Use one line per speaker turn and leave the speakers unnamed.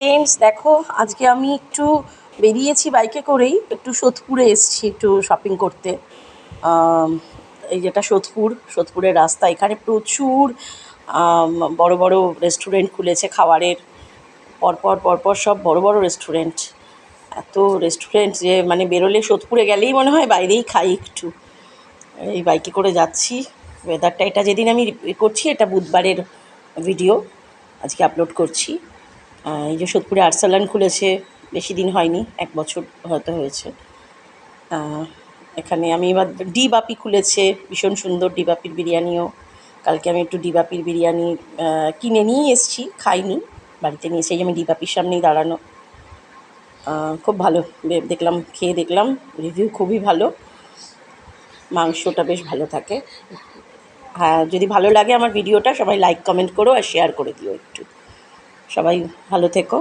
Friends দেখো, আজকে আমি একটু বেরিয়েছি বাইকে করেই, একটু সোদপুরে এসেছি একটু শপিং করতে। আম, এই যেটা সোদপুরের রাস্তা, এখানে প্রচুর বড় বড় রেস্টুরেন্ট খুলেছে খাবারের। পরপর সব বড় বড় রেস্টুরেন্ট, এত রেস্টুরেন্ট যে মানে বেরোলে সোদপুরে গেলেই মনে হয় বাইরেই খাই একটু। এই বাইকে করে যাচ্ছি। ওয়েদারটা, এটা যেদিন আমি করছি এটা বুধবারের ভিডিও, আজকে আপলোড করছি। এই যে সোদপুরে আরসালান খুলেছে, বেশি দিন হয়নি, 1 বছর হয়তো হয়েছে। এখানে আমি এবার ডি বাপি খুলেছে, ভীষণ সুন্দর ডি বাপির বিরিয়ানিও। কালকে আমি একটু ডি বাপির বিরিয়ানি কিনে নিয়ে এসেছি, খাইনি, বাড়িতে নিয়ে এসে আমি ডি বাপির সামনেই দাঁড়ানো। খুব ভালো, দেখলাম, খেয়ে দেখলাম, রিভিউ খুবই ভালো, মাংসটা বেশ ভালো থাকে। হ্যাঁ, যদি ভালো লাগে আমার ভিডিওটা সবাই লাইক কমেন্ট করো আর শেয়ার করে দিও একটু। সবাই ভালো থেকো।